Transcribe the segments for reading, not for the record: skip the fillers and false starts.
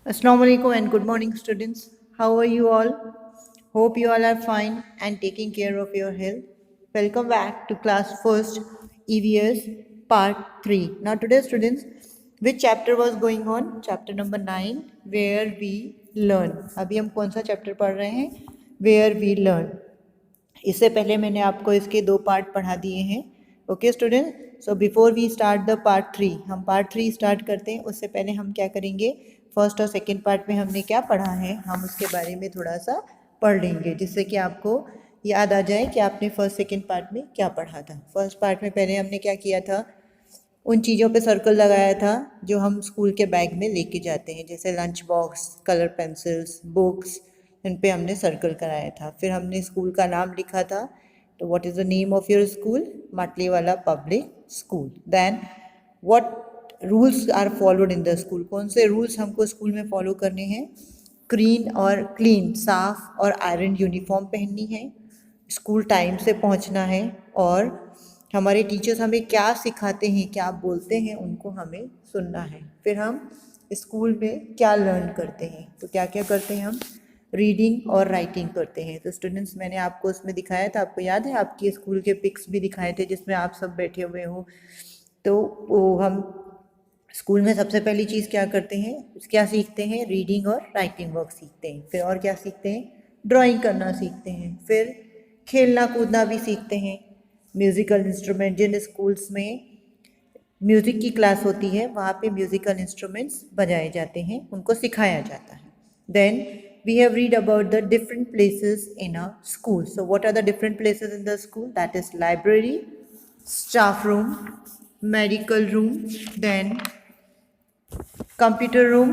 Assalamu alaikum and good morning, students. How are you all? Hope you all are fine and taking care of your health. Welcome back to class first EVS part 3. Now today, students, which chapter was going on? Chapter number 9, where we learn. अभी हम कौन सा chapter पढ़ रहे हैं? Where we learn. इससे पहले मैंने आपको इसके 2 पार्ट पढ़ा दिए हैं. Okay student, so before we start the part 3, हम पार्ट 3 स्टार्ट करते हैं. उससे पहले हम क्या करेंगे, फर्स्ट और सेकंड पार्ट में हमने क्या पढ़ा है हम उसके बारे में थोड़ा सा पढ़ लेंगे, जिससे कि आपको याद आ जाए कि आपने फर्स्ट सेकंड पार्ट में क्या पढ़ा था. फर्स्ट पार्ट में पहले हमने क्या किया था, उन चीज़ों पे सर्कल लगाया था जो हम स्कूल के बैग में लेके जाते हैं, जैसे lunch box, colour pencils, books, in पे हमने सर्कल कराया था. फिर हमने स्कूल का नाम लिखा था. तो what is the name of your school? Matliwala public school. Then what rules are followed in the school? कौन से रूल्स हमको स्कूल में फॉलो करने हैं? क्लीन, साफ और आयरन यूनिफॉर्म पहननी है, स्कूल टाइम से पहुंचना है, और हमारे टीचर्स हमें क्या सिखाते हैं, क्या बोलते हैं, उनको हमें सुनना है. फिर हम स्कूल में क्या लर्न करते हैं, तो क्या क्या करते हैं हम? रीडिंग और राइटिंग करते हैं. तो स्टूडेंट्स, मैंने आपको उसमें दिखाया था, आपको याद है, आपके स्कूल के पिक्स भी दिखाए थे जिसमें आप सब बैठे हुए हो. तो वो हम स्कूल में सबसे पहली चीज़ क्या करते हैं, क्या सीखते हैं? रीडिंग और राइटिंग वर्क सीखते हैं. फिर और क्या सीखते हैं? ड्राइंग करना सीखते हैं. फिर खेलना कूदना भी सीखते हैं. म्यूज़िकल इंस्ट्रूमेंट, जिन स्कूल्स में म्यूज़िक की क्लास होती है वहाँ पे म्यूज़िकल इंस्ट्रूमेंट्स बजाए जाते हैं, उनको सिखाया जाता है. Then we have read about the different places in a school. So what are the different places in the school? That is library, staff room, medical room, then computer room,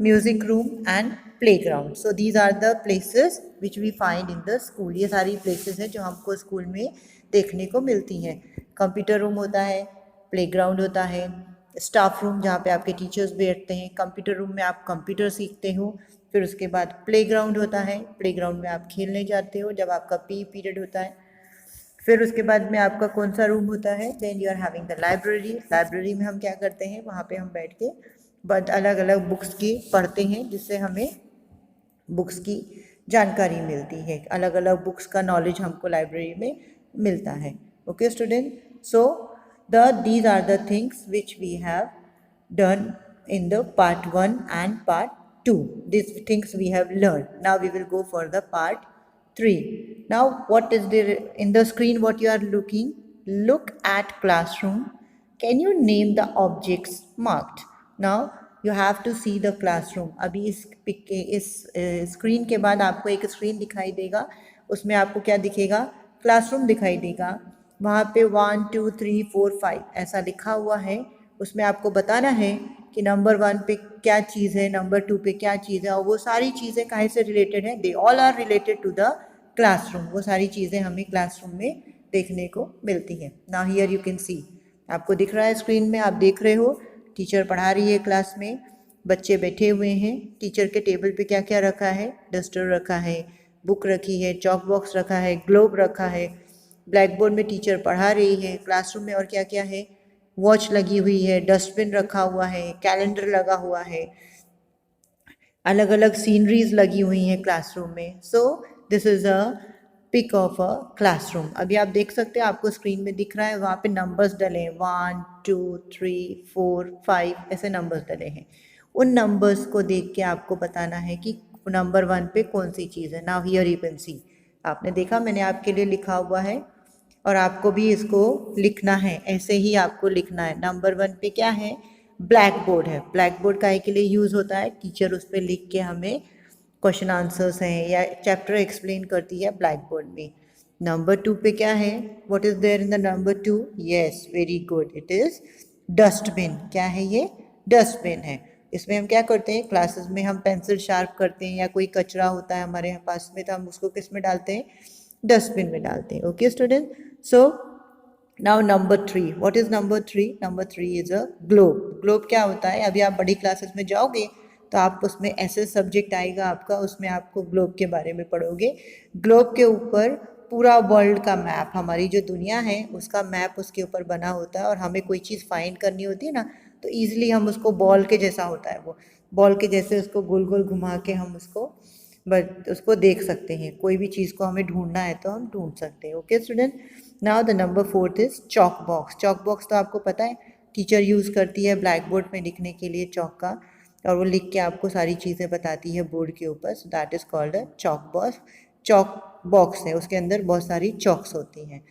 music room and playground. So these are the places which we find in the school. ये सारी places हैं जो हमको school में देखने को मिलती हैं. कंप्यूटर रूम होता है, प्लेग्राउंड होता है, स्टाफ रूम जहाँ पे आपके टीचर्स बैठते हैं, कंप्यूटर रूम में आप कंप्यूटर सीखते हो. फिर उसके बाद प्लेग्राउंड होता है, प्लेग्राउंड में आप खेलने जाते हो जब आपका पी पीरियड होता है. फिर उसके बाद में आपका कौन सा रूम होता है? Then you are having the library. Library में हम क्या करते हैं, वहाँ पे हम बैठ के बट अलग अलग बुक्स की पढ़ते हैं, जिससे हमें बुक्स की जानकारी मिलती है. अलग अलग बुक्स का नॉलेज हमको लाइब्रेरी में मिलता है. Okay student, so these are the things which we have done in the part 1 and part 2. These things we have learned. Now we will go for the part 3. Now what is there in the screen? What you are looking? Look at classroom. Can you name the objects marked? Now you have to see the classroom. अभी इस pick के इस screen के बाद आपको एक screen दिखाई देगा, उसमें आपको क्या दिखेगा? क्लासरूम दिखाई देगा. वहाँ पे 1 2 3 4 5 ऐसा लिखा हुआ है. उसमें आपको बताना है कि नंबर 1 पे क्या चीज़ है, नंबर 2 पे क्या चीज़ है, और वो सारी चीज़ें काहे से रिलेटेड हैं? They all are related to the classroom. वो सारी चीज़ें हमें क्लासरूम में देखने को मिलती हैं. नाउ हियर यू कैन सी, आपको दिख रहा है स्क्रीन में, आप देख रहे हो टीचर पढ़ा रही है क्लास में, बच्चे बैठे हुए हैं. टीचर के टेबल पे क्या क्या रखा है? डस्टर रखा है, बुक रखी है, चॉक बॉक्स रखा है, ग्लोब रखा है. ब्लैक बोर्ड में टीचर पढ़ा रही है. क्लासरूम में और क्या क्या है? वॉच लगी हुई है, डस्टबिन रखा हुआ है, कैलेंडर लगा हुआ है, अलग अलग सीनरीज लगी हुई हैं क्लासरूम में. So this is a pic of a classroom. अभी आप देख सकते हैं, आपको स्क्रीन में दिख रहा है, वहाँ पे नंबर्स डले हैं, 1 2 3 4 5 ऐसे नंबर्स डले हैं. उन नंबर्स को देख के आपको बताना है कि नंबर 1 पे कौन सी चीज़ है. नाउ हियर यू कैन सी, आपने देखा मैंने आपके लिए लिखा हुआ है, और आपको भी इसको लिखना है, ऐसे ही आपको लिखना है. नंबर 1 पे क्या है? ब्लैक बोर्ड है. ब्लैक बोर्ड काहे के लिए यूज़ होता है? टीचर उस पर लिख के हमें क्वेश्चन आंसर्स हैं या चैप्टर एक्सप्लेन करती है ब्लैक बोर्ड में. नंबर 2 पे क्या है? What is there in the number 2? Yes, very good, it is dustbin. क्या है ये? डस्टबिन है. इसमें हम क्या करते हैं, क्लासेस में हम पेंसिल शार्प करते हैं या कोई कचरा होता है हमारे पास में, तो हम उसको किस में डालते हैं? डस्टबिन में डालते हैं. Okay student, so now number 3. What is number 3? Number 3 is a globe. Globe क्या होता है? अभी आप बड़ी क्लासेस में जाओगे तो आप उसमें ऐसे सब्जेक्ट आएगा आपका, उसमें आपको ग्लोब के बारे में पढ़ोगे. ग्लोब के ऊपर पूरा वर्ल्ड का मैप, हमारी जो दुनिया है उसका मैप उसके ऊपर बना होता है, और हमें कोई चीज़ फाइंड करनी होती है ना, तो ईजिली हम उसको बॉल के जैसा होता है वो, बॉल के जैसे उसको गोल गोल घुमा के हम उसको देख सकते हैं। कोई भी चीज़ को हमें ढूंढना है तो हम ढूंढ सकते हैं। Okay student, now the number 4 is chalk box. Chalk box तो आपको पता है टीचर यूज़ करती है ब्लैक बोर्ड में लिखने के लिए चॉक का, और वो लिख के आपको सारी चीज़ें बताती है बोर्ड के ऊपर। So that is called a chalk box. Chalk box है, उसके अंदर बहुत सारी चॉक्स होती हैं।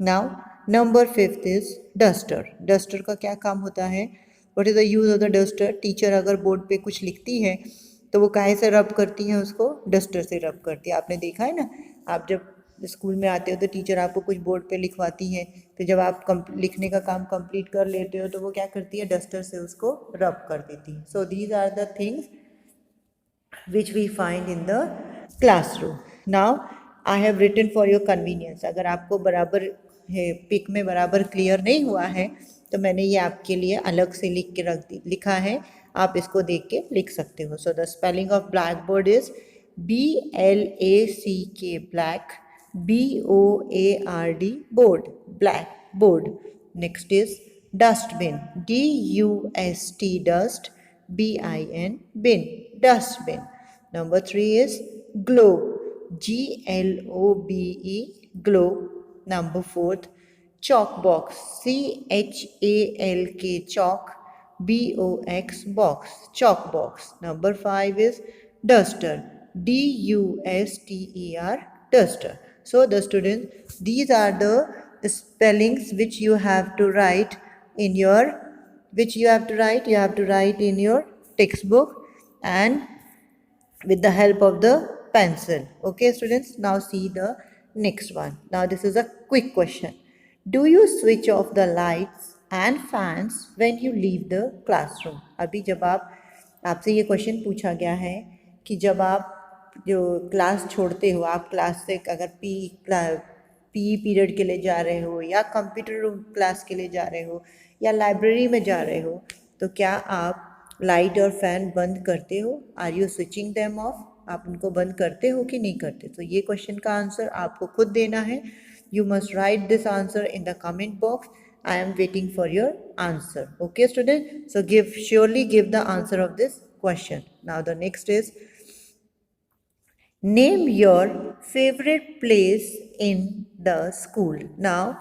Now number 5 is duster. Duster का क्या काम होता है? What is the use of the duster? Teacher अगर बोर्ड पे कुछ लिखती है तो वो काहे से रब करती हैं उसको? डस्टर से रब करती है। आपने देखा है ना, आप जब स्कूल में आते हो तो टीचर आपको कुछ बोर्ड पे लिखवाती है, तो जब आप लिखने का काम कंप्लीट कर लेते हो तो वो क्या करती है? डस्टर से उसको रब कर देती है। So these are the things which we find in the classroom. Now I have written for your convenience. अगर आपको बराबर है पिक में बराबर क्लियर नहीं हुआ है तो मैंने ये आपके लिए अलग से लिखा है, आप इसको देख के लिख सकते हो. So the spelling of black board is BLACK, black, BOARD, board, black board. Next is dustbin, DUST, dust, BIN, bin, dustbin. Number 3 is globe, GLOBE, globe. Number 4, chalk box, CHALK, chalk, BOX, box, chalk box. Number 5 is duster, DUSTER, duster. So the students, these are the spellings which you have to write in your you have to write in your textbook and with the help of the pencil. Okay students, now see the next one. Now this is a quick question. Do you switch off the lights and fans when you leave the classroom? अभी जब आपसे ये question पूछा गया है कि जब आप जो क्लास छोड़ते हो, आप क्लास से अगर पी पीरियड के लिए जा रहे हो या कंप्यूटर रूम क्लास के लिए जा रहे हो या लाइब्रेरी में जा रहे हो, तो क्या आप लाइट और फैन बंद करते हो? Are you switching them off? आप उनको बंद करते हो कि नहीं करते? तो ये क्वेश्चन का आंसर आपको खुद देना है. You must write this answer in the comment box. I am waiting for your answer. Okay student, so surely give the answer of this question. Now the next is name your favorite place in the school. Now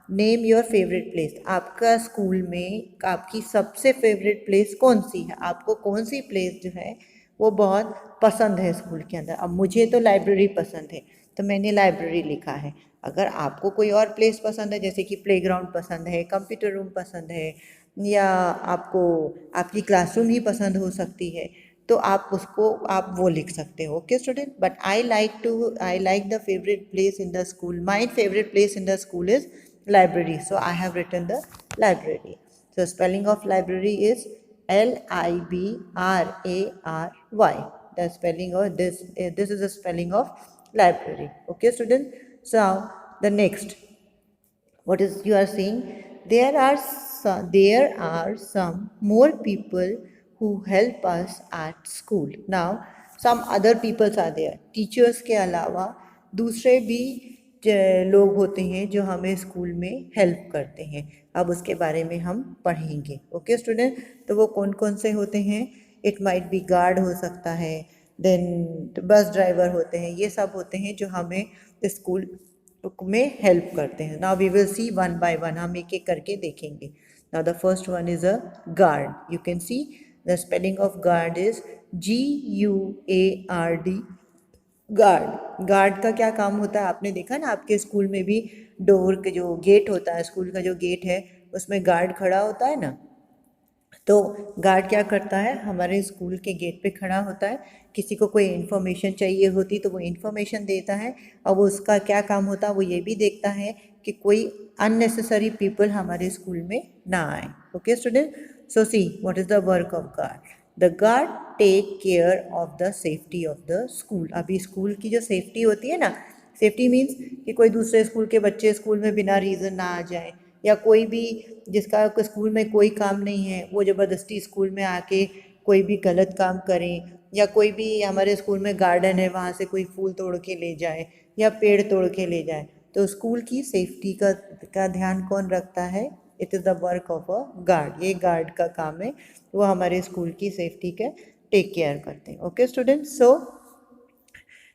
name your favourite place. आपका school में आपकी सबसे favourite place कौन सी है? आपको कौन सी place जो है वो बहुत पसंद है स्कूल के अंदर? अब मुझे तो लाइब्रेरी पसंद है तो मैंने लाइब्रेरी लिखा है. अगर आपको कोई और प्लेस पसंद है, जैसे कि प्लेग्राउंड पसंद है, कंप्यूटर रूम पसंद है, या आपको आपकी क्लासरूम ही पसंद हो सकती है, तो आप वो लिख सकते हो. Okay student, but I like the favourite place in the school. My favourite place in the school is library, so I have written the library. So spelling of library is LIBRARY. The spelling of this is the spelling of library. Okay student, so the next, what is you are seeing, there are some more people who help us at school. Now some other peoples are there. Teachers के अलावा दूसरे भी लोग होते हैं जो हमें school में हेल्प करते हैं. अब उसके बारे में हम पढ़ेंगे. ओके स्टूडेंट, तो वो कौन कौन से होते हैं? इट माइट बी गार्ड हो सकता है, देन बस ड्राइवर होते हैं. ये सब होते हैं जो हमें स्कूल में हेल्प करते हैं. Now we will see one by one, हम एक एक करके देखेंगे. Now the first one is a guard. You can see the spelling of guard is GUARD, guard. Guard का क्या काम होता है? आपने देखा ना, आपके स्कूल में भी डोर के जो गेट होता है, स्कूल का जो गेट है उसमें गार्ड खड़ा होता है ना. तो गार्ड क्या करता है? हमारे स्कूल के गेट पे खड़ा होता है. किसी को कोई इन्फॉर्मेशन चाहिए होती तो वो इन्फॉर्मेशन देता है, और वो उसका क्या काम होता है, वो ये भी देखता है कि कोई अननेसेसरी पीपल हमारे स्कूल में ना आए. Okay student, so see what is the work of guard. The guard take care of the safety of the school. अभी स्कूल की जो सेफ्टी होती है ना, सेफ्टी मीन्स कि कोई दूसरे स्कूल के बच्चे स्कूल में बिना रीज़न ना आ जाए, या कोई भी जिसका स्कूल में कोई काम नहीं है वो ज़बरदस्ती स्कूल में आके कोई भी गलत काम करें, या कोई भी हमारे स्कूल में गार्डन है वहाँ से कोई फूल तोड़ के ले जाए या पेड़ तोड़ के ले जाए. तो स्कूल की सेफ्टी का ध्यान कौन रखता है? It is the work of a guard. ये गार्ड का काम है, वो हमारे स्कूल की सेफ्टी का टेक केयर करते हैं। Okay students, so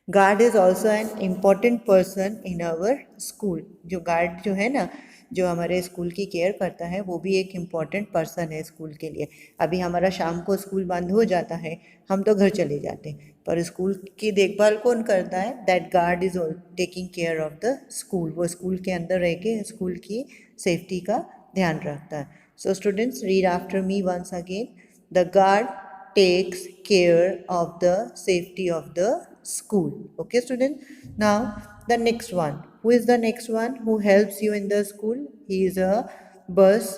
guard is also an important person in our school. जो गार्ड जो है ना, जो हमारे स्कूल की केयर करता है, वो भी एक इम्पॉर्टेंट पर्सन है स्कूल के लिए। अभी हमारा शाम को स्कूल बंद हो जाता है, हम तो घर चले जाते हैं, पर स्कूल की देखभाल कौन करता है? That guard is taking care of the school. वो स्कूल के अंदर रह के स्कूल की सेफ्टी का ध्यान रखता है। So students, read after me once again. The guard takes care of the safety of the school. Okay student, now the next one, who is the next one who helps you in the school? He is a bus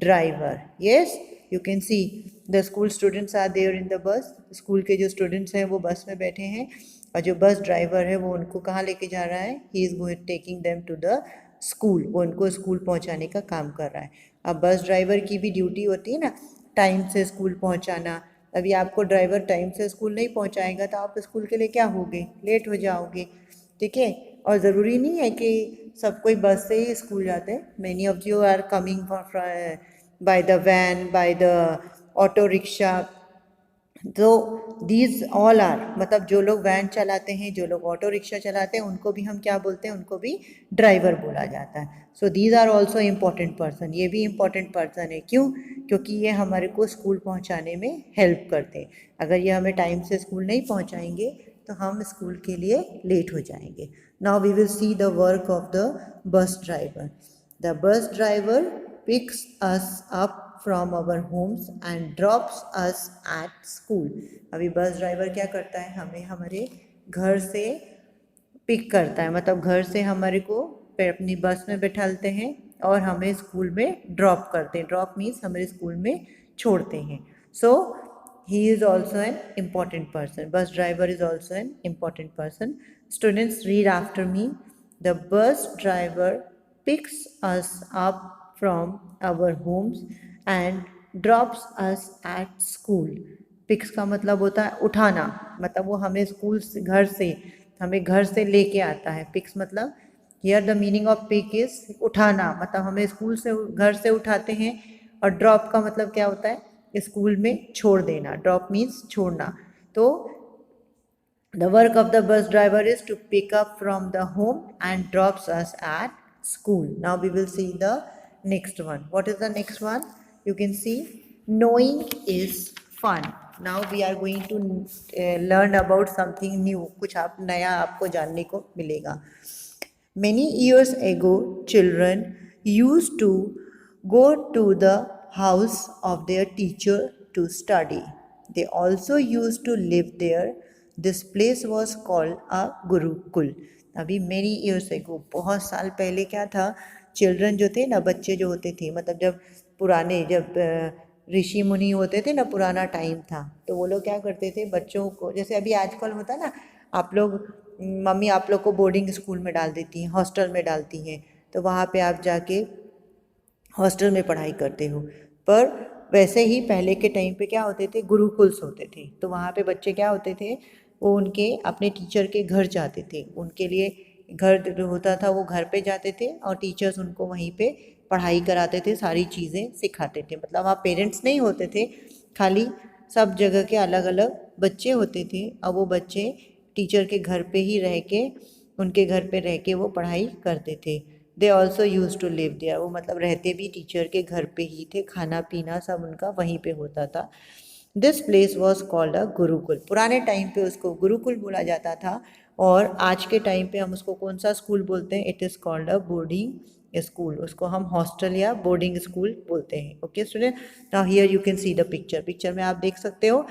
driver. Yes, you can see the school students are there in the bus. School के जो students हैं वो बस में बैठे हैं, और जो बस ड्राइवर है वो उनको कहाँ लेके जा रहा है? He is going taking them to the school. वो उनको स्कूल पहुँचाने का काम कर रहा है। अब बस ड्राइवर की भी ड्यूटी होती है ना, टाइम से स्कूल पहुँचाना। अभी आपको ड्राइवर टाइम से स्कूल नहीं पहुंचाएगा तो आप स्कूल के लिए क्या होगे? लेट हो जाओगे। ठीक है, और ज़रूरी नहीं है कि सब कोई बस से ही स्कूल जाते हैं। Many of you are coming by the van, by the auto rickshaw. तो दीज ऑल आर, मतलब जो लोग वैन चलाते हैं, जो लोग ऑटो रिक्शा चलाते हैं, उनको भी हम क्या बोलते हैं? उनको भी ड्राइवर बोला जाता है। So these are also important person. ये भी इम्पॉर्टेंट पर्सन है। क्यों? क्योंकि ये हमारे को स्कूल पहुंचाने में हेल्प करते हैं। अगर ये हमें टाइम से स्कूल नहीं पहुंचाएंगे तो हम स्कूल के लिए लेट हो जाएंगे। Now we will see the work of the bus driver. The bus driver picks us up from our homes and drops us at school. अभी बस ड्राइवर क्या करता है? हमें हमारे घर से पिक करता है, मतलब घर से हमारे को अपनी बस में बैठालते हैं और हमें स्कूल में ड्रॉप करते हैं। ड्रॉप मीन्स हमारे स्कूल में छोड़ते हैं। So he is also an important person. Bus driver is also an important person. Students, read after me. The bus driver picks us up from our homes and drops us at school. Picks का मतलब होता है उठाना, मतलब वो हमें school से, हमें घर से लेके आता है। पिक्स मतलब, here the meaning of pick is उठाना, मतलब हमें स्कूल से, घर से उठाते हैं। और ड्रॉप का मतलब क्या होता है? स्कूल में छोड़ देना। ड्रॉप मीन्स छोड़ना। तो the work of the bus driver is to pick up from the home and drops us at school. Now we will see the next one. What is the next one? You can see knowing is fun. Now we are going to learn about something new. कुछ आप नया आपको जानने को मिलेगा। Many years ago, children used to go to the house of their teacher to study. They also used to live there. This place was called a Gurukul. अभी many years ago, बहुत साल पहले क्या था? चिल्ड्रन जो थे ना, बच्चे जो होते थे, मतलब जब पुराने, जब ऋषि मुनि होते थे ना, पुराना टाइम था, तो वो लोग क्या करते थे? बच्चों को, जैसे अभी आजकल होता है ना, आप लोग, मम्मी आप लोग को बोर्डिंग स्कूल में डाल देती हैं, हॉस्टल में डालती हैं, तो वहाँ पे आप जाके हॉस्टल में पढ़ाई करते हो। पर वैसे ही पहले के टाइम पे क्या होते थे? गुरुकुल्स होते थे। तो वहाँ पे बच्चे क्या होते थे? वो उनके अपने टीचर के घर जाते थे। उनके लिए घर जो होता था वो घर पे जाते थे, और टीचर्स उनको वहीं पे पढ़ाई कराते थे, सारी चीज़ें सिखाते थे। मतलब वहाँ पेरेंट्स नहीं होते थे, खाली सब जगह के अलग अलग बच्चे होते थे, और वो बच्चे टीचर के घर पे ही रह के, उनके घर पे रह के वो पढ़ाई करते थे। They also use to live there, वो मतलब रहते भी टीचर के घर पे ही थे, खाना पीना सब उनका वहीं पे होता था। This place was called a Gurukul. पुराने टाइम पे उसको गुरुकुल बोला जाता था, और आज के टाइम पे हम उसको कौन सा स्कूल बोलते हैं? It is called a boarding school. उसको हम हॉस्टल या बोर्डिंग स्कूल बोलते हैं। Okay student, now here you can see the picture. Picture में आप देख सकते हो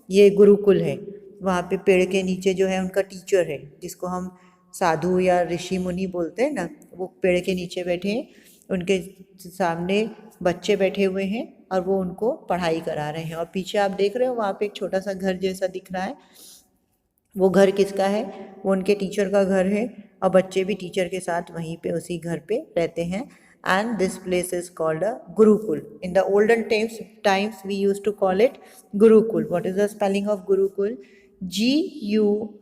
ये गुरुकुल है। वहाँ पे पेड़ के नीचे जो है उनका टीचर है, जिसको हम साधु या ऋषि मुनि बोलते हैं ना, वो पेड़ के नीचे बैठे हैं, उनके सामने बच्चे बैठे हुए हैं और वो उनको पढ़ाई करा रहे हैं। और पीछे आप देख रहे हो वहाँ पे एक छोटा सा घर जैसा दिख रहा है, वो घर किसका है? वो उनके टीचर का घर है, और बच्चे भी टीचर के साथ वहीं पे उसी घर पे रहते हैं। And this place is called a gurukul. In the olden times we use to call it gurukul. What is the spelling of gurukul? GURUKUL,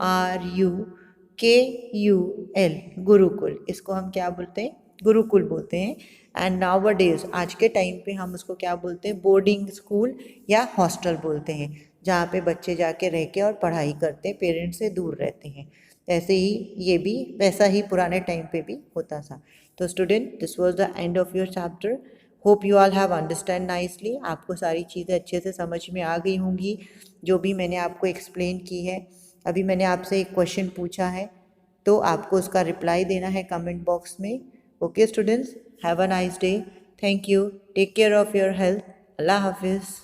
gurukul. इसको हम क्या बोलते हैं? गुरुकुल बोलते हैं। एंड नाउ डेज, आज के टाइम पे हम उसको क्या बोलते हैं? बोर्डिंग स्कूल या हॉस्टल बोलते हैं। जहाँ पे बच्चे जाके रह के और पढ़ाई करते, पेरेंट्स से दूर रहते हैं। ऐसे ही ये भी वैसा ही पुराने टाइम पे भी होता था। तो student, this was the end of your chapter. Hope you all have understand nicely. आपको सारी चीज़ें अच्छे से समझ में आ गई होंगी जो भी मैंने आपको एक्सप्लेन की है। अभी मैंने आपसे एक क्वेश्चन पूछा है, तो आपको उसका रिप्लाई देना है कमेंट बॉक्स में। Okay students, have a nice day. Thank you. Take care of your health. अल्लाह हाफिज़।